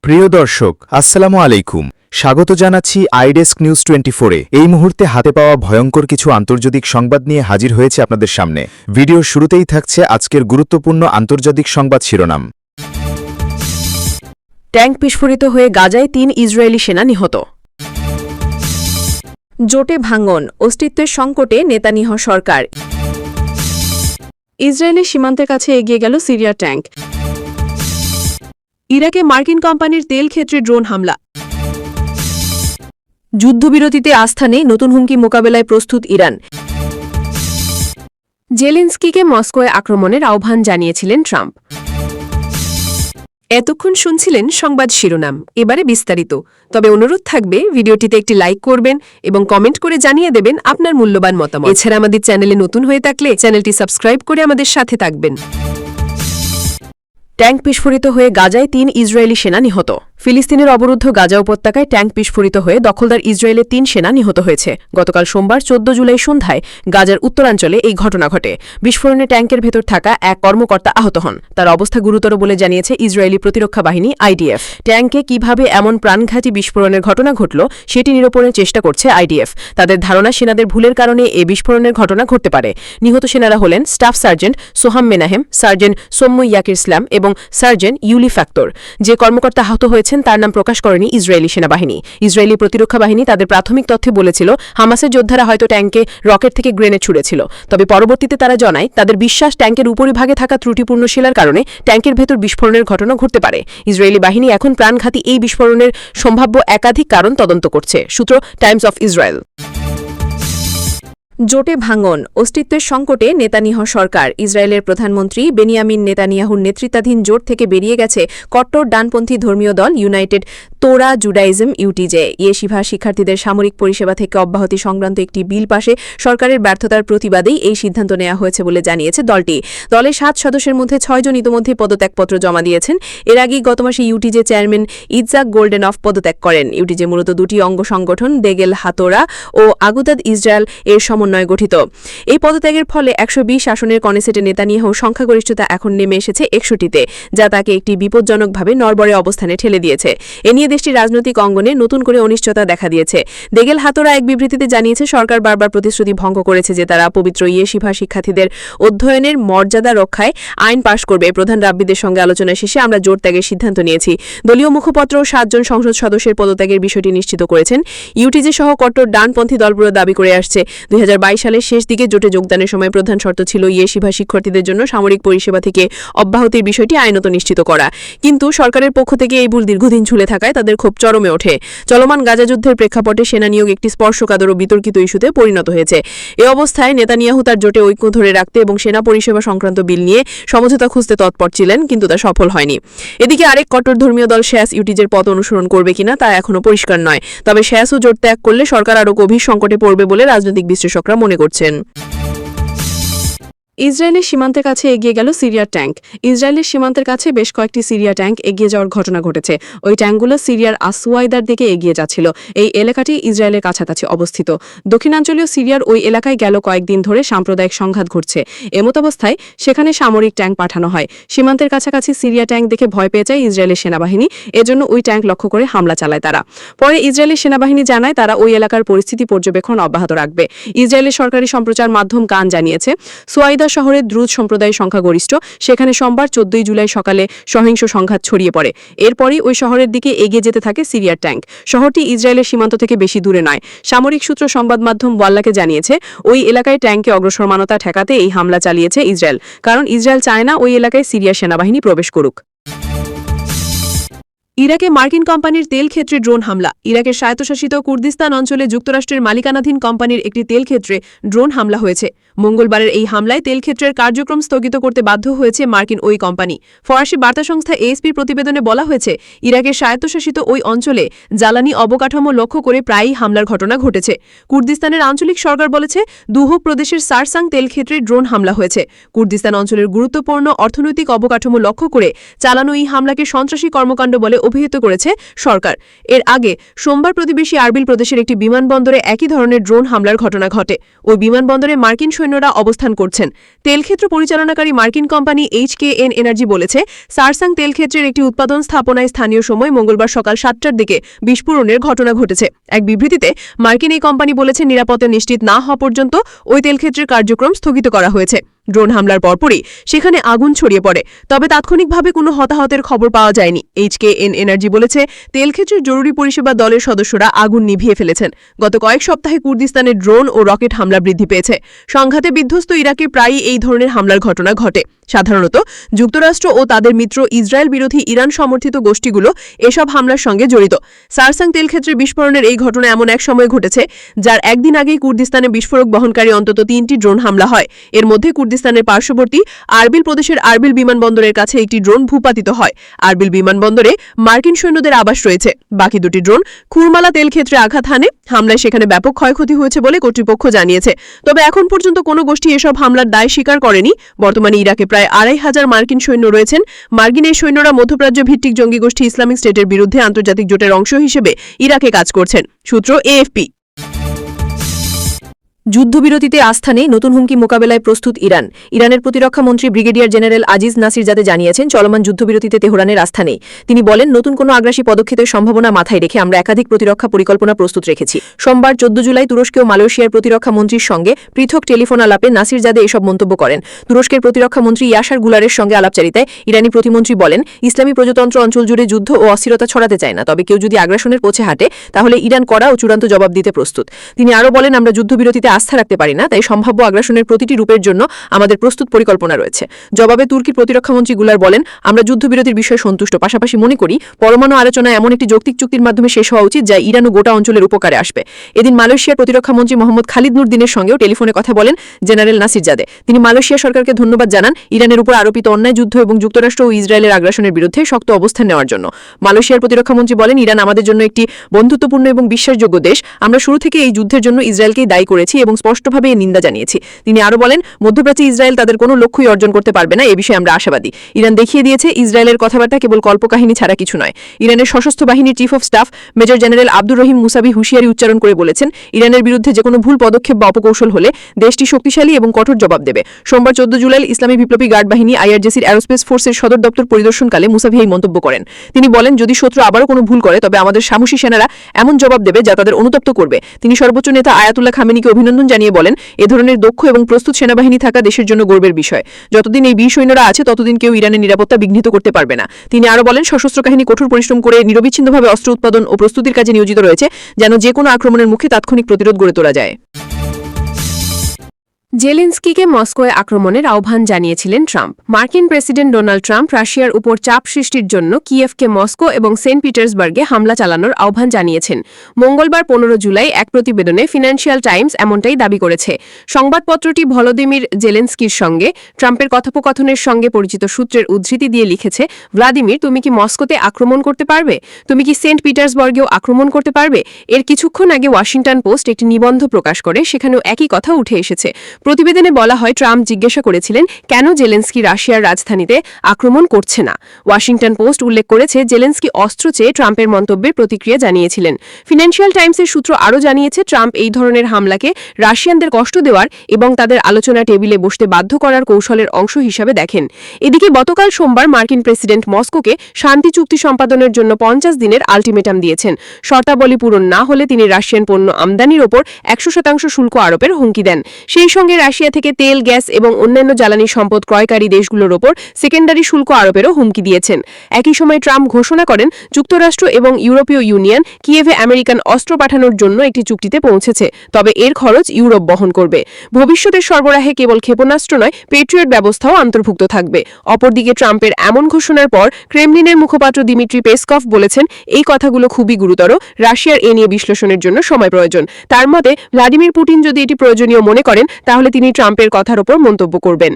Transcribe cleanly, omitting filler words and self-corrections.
প্রিয় দর্শক, আসসালামু আলাইকুম। স্বাগত জানাচ্ছি আইডেস্ক নিউজ 24-এ। এই মুহূর্তে হাতে পাওয়া ভয়ঙ্কর কিছু আন্তর্জাতিক সংবাদ নিয়ে হাজির হয়েছে আপনাদের সামনে। ভিডিওর শুরুতেই থাকছে আজকের গুরুত্বপূর্ণ আন্তর্জাতিক সংবাদ শিরোনাম। ট্যাঙ্ক বিস্ফোরিত হয়ে গাজায় ৩ ইসরায়েলি সেনা নিহত। জোটে ভাঙন, অস্তিত্বের সংকটে নেতানিয়াহু সরকার। ইসরায়েলি সীমান্তের কাছে এগিয়ে গেল সিরিয়ার ট্যাঙ্ক। ইরাকে মার্কিন কোম্পানির তেল ক্ষেত্রে ড্রোন হামলা। যুদ্ধবিরতিতে আস্থা নেই, নতুন হুমকি মোকাবেলায় প্রস্তুত ইরান। জেলেনস্কিকে মস্কোয় আক্রমণের আহ্বান জানিয়েছিলেন ট্রাম্প। এতক্ষণ শুনছিলেন সংবাদ শিরোনাম, এবারে বিস্তারিত। তবে অনুরোধ থাকবে ভিডিওটিতে একটি লাইক করবেন এবং কমেন্ট করে জানিয়ে দেবেন আপনার মূল্যবান মতামত। এছাড়া আমাদের চ্যানেলে নতুন হয়ে থাকলে চ্যানেলটি সাবস্ক্রাইব করে আমাদের সাথে থাকবেন। ট্যাঙ্ক বিস্ফোরিত হয়ে গাজায় ৩ ইসরায়েলি সেনা নিহত। ফিলিস্তিনের অবরুদ্ধ গাজা উপত্যকায় ট্যাঙ্ক বিস্ফোরিত হয়ে দখলদার ইসরায়েলের ৩ সেনা নিহত হয়েছে। গতকাল সোমবার ১৪ জুলাই সন্ধ্যায় গাজার উত্তরাঞ্চলে এই ঘটনা ঘটে। বিস্ফোরণে ট্যাঙ্কের ভেতর থাকা এক কর্মকর্তা আহত হন। তার অবস্থা গুরুতর বলে জানিয়েছে ইসরায়েলি প্রতিরক্ষা বাহিনী আইডিএফ। ট্যাঙ্কে কিভাবে এমন প্রাণঘাতী বিস্ফোরণের ঘটনা ঘটল সেটি নিরূপণের চেষ্টা করছে আইডিএফ। তাদের ধারণা সেনাদের ভুলের কারণে এ বিস্ফোরণের ঘটনা ঘটতে পারে। নিহত সেনারা হলেন staff sergeant Soham Menahem, sergeant সৌম্য ইয়াকির ইসলাম এবং সার্জেন্ট ইউলি ফ্যাক্টর। যে কর্মকর্তা আহত হয়েছেন তার নাম প্রকাশ করেনি ইসরায়েলি সেনাবাহিনী। ইসরায়েলি প্রতিরক্ষা বাহিনী তাদের প্রাথমিক তথ্যে বলেছিল হামাসের যোদ্ধারা হয়তো ট্যাঙ্কে রকেট থেকে গ্রেনেড ছুড়েছিল। তবে পরবর্তীতে তারা জানায় তাদের বিশ্বাস ট্যাঙ্কের উপরিভাগে থাকা ত্রুটিপূর্ণ শিলার কারণে ট্যাঙ্কের ভেতর বিস্ফোরণের ঘটনা ঘটতে পারে। ইসরায়েলি বাহিনী এখন প্রাণঘাতী এই বিস্ফোরণের সম্ভাব্য একাধিক কারণ তদন্ত করছে। সূত্র টাইমস অফ ইসরায়েল। জোটে ভাঙন, অস্তিত্বের সংকটে নেতানিয়াহু সরকার। ইসরায়েলের প্রধানমন্ত্রী বেনিয়ামিন নেতানিয়াহুর নেতৃত্বাধীন জোট থেকে বেরিয়ে গেছে কট্টর ডানপন্থী ধর্মীয় দল ইউনাইটেড তোরা জুডাইজম ইউটিজে। ইয়েশিভা শিক্ষার্থীদের সামরিক পরিষেবা থেকে অব্যাহতি সংক্রান্ত একটি বিল পাশে সরকারের ব্যর্থতার প্রতিবাদেই এই সিদ্ধান্ত নেওয়া হয়েছে বলে জানিয়েছে দলটি। দলের ৭ সদস্যের মধ্যে ৬ জন ইতিমধ্যে পদত্যাগপত্র জমা দিয়েছেন। এর আগেই গত মাসে ইউটিজে চেয়ারম্যান ইৎজাক গোল্ডেনফ পদত্যাগ করেন। ইউটিজে মূলত দুটি অঙ্গ সংগঠন দেগেল হাতোরা ও আগুদাদ ইসরায়েল এর সমন্বয়ে গঠিত। এই পদত্যাগের ফলে ১২০ আসনের কনেসেটে নেতানিয়াহু সংখ্যাগরিষ্ঠতা এখন নেমে এসেছে ৬১তে, যা তাকে একটি বিপজ্জনকভাবে নড়বড়ে অবস্থানে ঠেলে দিয়েছে। এ নিয়ে দেশটির রাজনৈতিক অঙ্গনে নতুন করে অনিশ্চয়তা দেখা দিয়েছে। দেগেল হাতোরা এক বিবৃতিতে জানিয়েছে সরকার বারবার প্রতিশ্রুতি ভঙ্গ করেছে যে তারা পবিত্র ইয়েশিভা শিক্ষার্থীদের অধ্যয়নের মর্যাদা রক্ষায় আইন পাশ করবে। প্রধান রাব্বিদের সঙ্গে আলোচনা শেষে আমরা জোট ত্যাগের সিদ্ধান্ত নিয়েছি। দলীয় মুখপাত্র ৭ জন সংসদ সদস্যের পদত্যাগের বিষয়টি নিশ্চিত করেছেন। ইউটিজে সহ কট্টর ডানপন্থী দলগুলো দাবি করে আসছে ২০২২ সালের শেষ দিকে জোটে যোগদানের সময় প্রধান শর্ত ছিল ইয়েশিভা শিক্ষার্থীদের জন্য সামরিক পরিষেবা থেকে অব্যাহতির বিষয়টি আইনত নিশ্চিত করা। কিন্তু সরকারের পক্ষ থেকে এই ভুল দীর্ঘদিন ঝুলে থাকায় তাদের ক্ষোভ চরমে ওঠে। চলমান গাজা যুদ্ধের প্রেক্ষাপটে সেনা নিয়োগ একটি স্পর্শকাতর ও বিতর্কিত ইস্যুতে পরিণত হয়েছে। এ অবস্থায় নেতানিয়াহু তার জোটে ঐক্য ধরে রাখতে এবং সেনা পরিষেবা সংক্রান্ত বিল নিয়ে সমঝোতা খুঁজতে তৎপর ছিলেন, কিন্তু তা সফল হয়নি। এদিকে আরেক কট্টর ধর্মীয় দল শ্যাস ইউটিজের পথ অনুসরণ করবে কিনা তা এখনো পরিষ্কার নয়। তবে শ্যাসও জোট ত্যাগ করলে সরকার আরও গভীর সংকটে পড়বে বলে রাজনৈতিক বিশ্লেষকরা মনে করছেন। ইসরায়েলের সীমান্তের কাছে এগিয়ে গেল সিরিয়ার ট্যাঙ্ক। ইসরায়েলের সীমান্তের কাছে বেশ কয়েকটি সিরিয়া ট্যাঙ্ক এগিয়ে যাওয়ার ঘটনা ঘটেছে। ওই ট্যাঙ্কগুলো সিরিয়ার আসওয়াইদার দিকে এগিয়ে যাচ্ছিল। এই এলাকাটি ইসরায়েলের কাছাকাছি অবস্থিত। দক্ষিণাঞ্চলীয় সিরিয়ার ওই এলাকায় গেল কয়েকদিন ধরে সাম্প্রদায়িক সংঘাত ঘটছে। এমতাবস্থায় সেখানে সামরিক ট্যাঙ্ক পাঠানো হয়। সীমান্তের কাছাকাছি সিরিয়া ট্যাঙ্ক দেখে ভয় পেয়ে যায় ইসরায়েলের সেনাবাহিনী। এজন্য ওই ট্যাঙ্ক লক্ষ্য করে হামলা চালায় তারা। পরে ইসরায়েলের সেনাবাহিনী জানায় তারা ওই এলাকার পরিস্থিতি পর্যবেক্ষণ অব্যাহত রাখবে। ইসরায়েলের সরকারি সম্প্রচার মাধ্যম কান জানিয়েছে সোয়াইদা শহরে দ্রুজ সম্প্রদায়ের সংখ্যাগরিষ্ঠ। সেখানে সোমবার ১৪ জুলাই সকালে সহিংস সংঘাত ছড়িয়ে পড়ে। এরপরই ওই শহরের দিকে এগিয়ে যেতে থাকে সিরিয়ার ট্যাঙ্ক। শহরটি ইসরায়েলের সীমান্ত থেকে বেশি দূরে নয়। সামরিক সূত্র সংবাদ মাধ্যম ওয়াল্লাকে জানিয়েছে ওই এলাকায় ট্যাঙ্কে অগ্রসরমানতা ঠেকাতে এই হামলা চালিয়েছে ইসরায়েল। কারণ ইসরায়েল চায় না ওই এলাকায় সিরিয়ার সেনাবাহিনী প্রবেশ করুক। ইরাকে মার্কিন কোম্পানির তেল ক্ষেত্রে ড্রোন হামলা। ইরাকের স্বায়ত্তশাসিত কুর্দিস্তান অঞ্চলে যুক্তরাষ্ট্রের মালিকানাধীন কোম্পানির একটি তেল ক্ষেত্রে ড্রোন হামলা হয়েছে। মঙ্গলবারের এই হামলায় তেল ক্ষেত্রের কার্যক্রম স্থগিত করতে বাধ্য হয়েছে মার্কিন ওই কোম্পানি। ফরাসি বার্তা সংস্থা এএসপির প্রতিবেদনে বলা হয়েছে ইরাকের স্বায়ত্তশাসিত ওই অঞ্চলে জ্বালানি অবকাঠামো লক্ষ্য করে প্রায়ই হামলার ঘটনা ঘটেছে। কুর্দিস্তানের আঞ্চলিক সরকার বলেছে দুহক প্রদেশের সারসাং তেল ক্ষেত্রে ড্রোন হামলা হয়েছে। কুর্দিস্তান অঞ্চলের গুরুত্বপূর্ণ অর্থনৈতিক অবকাঠামো লক্ষ্য করে চালানো এই হামলাকে সন্ত্রাসী কর্মকাণ্ড বলে অভিহিত করেছে সরকার। এর আগে সোমবার প্রতিবেশী আরবিল প্রদেশের একটি বিমানবন্দরে একই ধরনের ড্রোন হামলার ঘটনা ঘটে। ওই বিমানবন্দরে মার্কিন সৈন্যরা অবস্থান করছেন। তেলক্ষেত্র পরিচালনাকারী মার্কিন কোম্পানি HKN এনার্জি বলেছে, সারসাং তেলক্ষেত্রের একটি উৎপাদন স্থাপনায় স্থানীয় সময় মঙ্গলবার সকাল 7টার দিকে বিস্ফোরণের ঘটনা ঘটেছে। এক বিবৃতিতে মার্কিন এই কোম্পানি বলেছে, নিরাপত্তা নিশ্চিত না হওয়া পর্যন্ত ওই তেলক্ষেত্রের কার্যক্রম স্থগিত করা হয়েছে। ড্রোন হামলার পরপরই সেখানে আগুন ছড়িয়ে পড়ে, তবে তাৎক্ষণিকভাবে কোনো হতাহতের খবর পাওয়া যায়নি। HKN এনার্জি বলেছে, তেলক্ষেত্রের জরুরি পরিষেবা দলের সদস্যরা আগুন নিভিয়ে ফেলেছেন। গত কয়েক সপ্তাহে কুর্দিস্তানে ড্রোন ও রকেট হামলা বৃদ্ধি পেয়েছে। সংঘাতে বিধ্বস্ত ইরাকে প্রায়ই এই ধরনের হামলার ঘটনা ঘটে। সাধারণত যুক্তরাষ্ট্র ও তাদের মিত্র ইসরায়েল বিরোধী ইরান সমর্থিত গোষ্ঠীগুলো এসব হামলার সঙ্গে জড়িত। সারসাং তেলক্ষেত্রের বিস্ফোরণের এই ঘটনা এমন এক সময় ঘটেছে যার একদিন আগেই কুর্দিস্তানে বিস্ফোরক বহনকারী অন্তত 3টি ড্রোন হামলা হয়। এর মধ্যে কুর্দিস্তানের পার্শ্ববর্তী আরবিল প্রদেশের আরবিল বিমানবন্দরের কাছে একটি ড্রোন ভূপাতিত হয়। আরবিল বিমানবন্দরে মার্কিন সৈন্যদের আবাস রয়েছে। বাকি দুটি ড্রোন খুরমালা তেলক্ষেত্রে আঘাত হানে। হামলায় সেখানে ব্যাপক ক্ষয়ক্ষতি হয়েছে বলে কর্তৃপক্ষ জানিয়েছে। তবে এখন পর্যন্ত কোনো গোষ্ঠী এসব হামলার দায় স্বীকার করেনি। বর্তমানে ইরাকে প্রায় 2500 মার্কিন সৈন্য রয়েছেন। মার্কিন এই সৈন্যরা মধ্যপ্রাচ্য ভিত্তিক জঙ্গি গোষ্ঠী ইসলামিক স্টেটের বিরুদ্ধে আন্তর্জাতিক জোটের অংশ হিসেবে ইরাকে কাজ করছেন। সূত্র AFP। যুদ্ধবিরতিতে আস্থা নেই, নতুন হুমকি মোকাবেলায় প্রস্তুত ইরান। ইরানের প্রতিরক্ষা মন্ত্রী ব্রিগেডিয়ার জেনারেল আজিজ নাসিরজাদে জানিয়েছেন, চলমান যুদ্ধবিরতিতে তেহরানের আস্থা নেই। তিনি বলেন, নতুন কোনো আগ্রাসী পদক্ষেপের সম্ভাবনা মাথায় রেখে আমরা একাধিক প্রতিরক্ষা পরিকল্পনা প্রস্তুত রেখেছি। সোমবার 14 জুলাই তুরস্ক ও মালয়েশিয়ার প্রতিরক্ষা মন্ত্রীর সঙ্গে পৃথক টেলিফোন আলাপে নাসিরজাদে এসব মন্তব্য করেন। তুরস্কের প্রতিরক্ষা মন্ত্রী ইয়াসার গুলারের সঙ্গে আলাপচারিতায় ইরানি প্রতিমন্ত্রী বলেন, ইসলামী প্রজাতন্ত্র অঞ্চল জুড়ে যুদ্ধ ও অস্থিরতা ছড়াতে চায় না, তবে কেউ যদি আগ্রাসনের পথে হাঁটে তাহলে ইরান কড়া ও চূড়ান্ত জবাব দিতে প্রস্তুত। তিনি আরও বলেন, আমরা যুদ্ধবিরতিতে আস্থা রাখতে পারি না, তাই সম্ভাব্য আগ্রাসনের প্রতিটি রূপের জন্য আমাদের প্রস্তুত পরিকল্পনা রয়েছে। জবাবে তুর্কির প্রতিরক্ষামন্ত্রী গুলার বলেন, আমরা যুদ্ধবিরতির বিষয়ে সন্তুষ্ট, পাশাপাশি মনে করি পরমাণু আলোচনা এমন একটি যৌক্তিক চুক্তির মাধ্যমে শেষ হওয়া উচিত যা ইরান ও গোটা অঞ্চলের উপকারে আসবে। এদিন মালয়েশিয়ার প্রতিরক্ষামন্ত্রী মোহাম্মদ খালিদ নুরদিনের সঙ্গেও টেলিফোনে কথা বলেন জেনারেল নাসিরজাদে। তিনি মালয়েশিয়া সরকারকে ধন্যবাদ জানান ইরানের উপর আরোপিত অন্যায় যুদ্ধ এবং যুক্তরাষ্ট্র ও ইসরায়েলের আগ্রাসনের বিরুদ্ধে শক্ত অবস্থান নেওয়ার জন্য। মালয়েশিয়ার প্রতিরক্ষামন্ত্রী বলেন, ইরান আমাদের জন্য একটি বন্ধুত্বপূর্ণ এবং বিশ্বাসযোগ্য দেশ। আমরা শুরু থেকে এই যুদ্ধের জন্য ইসরায়েলকেই দায়ী করেছি এবং স্পষ্টভাবে এর নিন্দা জানিয়েছি। তিনি আরও বলেন, মধ্যপ্রাচ্যে ইসরায়েল তাদের কোনো লক্ষ্যই অর্জন করতে পারবে না, এ বিষয়ে আমরা আশাবাদী। ইরান দেখিয়ে দিয়েছে ইসরায়েলের কথাবার্তা কেবল কল্পকাহিনী ছাড়া কিছু নয়। ইরানের সশস্ত্র বাহিনীর chief of staff major general Abdur Rahim মুসাবি হুঁশিয়ারি উচ্চারণ করে বলেছেন, ইরানের বিরুদ্ধে যে কোনো ভুল পদক্ষেপ বা অপকৌশল হলে দেশটি শক্তিশালী এবং কঠোর জবাব দেবে। সোমবার 14 জুলাই ইসলামী বিপ্লবী গার্ড বাহিনী IRGCর অ্যারোস্পেস ফোর্সের সদর দপ্তর পরিদর্শনকালে মুসাভি এই মন্তব্য করেন। তিনি বলেন, যদি শত্রু আবারও কোনো ভুল করে তবে আমাদের সাহসী সেনারা এমন জবাব দেবে যা তাদের অনুতপ্ত করবে। তিনি সর্বোচ্চ নেতা আয়াতুল্লাহ খামেনিকে অভিনন্দন জানিয়ে বলেন, এ ধরনের দক্ষ এবং প্রস্তুত সেনাবাহিনী থাকা দেশের জন্য গর্বের বিষয়। যতদিন এই বীর সৈন্যরা আছে ততদিন কেউ ইরানের নিরাপত্তা বিঘ্নিত করতে পারবে না। তিনি আরও বলেন, সশস্ত্র বাহিনী কঠোর পরিশ্রম করে নিরবিচ্ছিন্নভাবে অস্ত্র উৎপাদন ও প্রস্তুতির কাজে নিয়োজিত রয়েছে, যেন যে কোনো আক্রমণের মুখে তাৎক্ষণিক প্রতিরোধ গড়ে তোলা যায়। জেলেনস্কিকে মস্কোয় আক্রমণের আহ্বান জানিয়েছিলেন ট্রাম্প। মার্কিন প্রেসিডেন্ট ডোনাল্ড ট্রাম্প রাশিয়ার উপর চাপ সৃষ্টির জন্য কিয়েভকে মস্কো এবং সেন্ট পিটার্সবার্গে হামলা চালানোর আহ্বান জানিয়েছেন। মঙ্গলবার 15 জুলাই এক প্রতিবেদনে ফিনান্সিয়াল টাইমস এমনটাই দাবি করেছে। সংবাদপত্রটি ভলোদিমির জেলেনস্কির সঙ্গে ট্রাম্পের কথোপকথনের সঙ্গে পরিচিত সূত্রের উদ্ধৃতি দিয়ে লিখেছে, ভ্লাদিমির, তুমি কি মস্কোতে আক্রমণ করতে পারবে? তুমি কি সেন্ট পিটার্সবার্গেও আক্রমণ করতে পারবে? এর কিছুক্ষণ আগে ওয়াশিংটন পোস্ট একটি নিবন্ধ প্রকাশ করে, সেখানেও একই কথা উঠে এসেছে। প্রতিবেদনে বলা হয়, ট্রাম্প জিজ্ঞাসা করেছিলেন কেন জেলেনস্কি রাশিয়ার রাজধানীতে আক্রমণ করছে না। ওয়াশিংটন পোস্ট উল্লেখ করেছে, জেলেনস্কি অস্ত্র চেয়ে ট্রাম্পের মন্তব্যের প্রতিক্রিয়া জানিয়েছিলেন। ফিনান্সিয়াল টাইমসের সূত্র আরও জানিয়েছে, ট্রাম্প এই ধরনের হামলাকে রাশিয়ানদের কষ্ট দেওয়ার এবং তাদের আলোচনা টেবিলে বসতে বাধ্য করার কৌশলের অংশ হিসাবে দেখেন। এদিকে গতকাল সোমবার মার্কিন প্রেসিডেন্ট মস্কোকে শান্তি চুক্তি সম্পাদনের জন্য 50 দিনের আলটিমেটাম দিয়েছেন। শর্তাবলী পূরণ না হলে তিনি রাশিয়ান পণ্য আমদানির ওপর 100% শুল্ক আরোপের হুমকি দেন। সেই সঙ্গে রাশিয়া থেকে তেল, গ্যাস এবং অন্যান্য জ্বালানি সম্পদ ক্রয়কারী দেশগুলোর ওপর সেকেন্ডারি শুল্ক আরোপেরও হুমকি দিয়েছেন। একই সময় ট্রাম্প ঘোষণা করেন, যুক্তরাষ্ট্র এবং ইউরোপীয় ইউনিয়ন কিয়েভে আমেরিকান অস্ত্র পাঠানোর জন্য একটি চুক্তিতে পৌঁছেছে, তবে এর খরচ ইউরোপ বহন করবে। ভবিষ্যতের সরবরাহে কেবল ক্ষেপণাস্ত্র নয়, পেট্রিয়ট ব্যবস্থাও অন্তর্ভুক্ত থাকবে। অপরদিকে ট্রাম্পের এমন ঘোষণার পর ক্রেমলিনের মুখপাত্র দিমিত্রি পেসকভ বলেছেন, এই কথাগুলো খুবই গুরুতর, রাশিয়ার এ নিয়ে বিশ্লেষণের জন্য সময় প্রয়োজন। তার মতে, ভ্লাদিমির পুতিন যদি এটি প্রয়োজনীয় মনে করেন তাহলে তিনি ট্রাম্পের কথার ওপর মন্তব্য করবেন।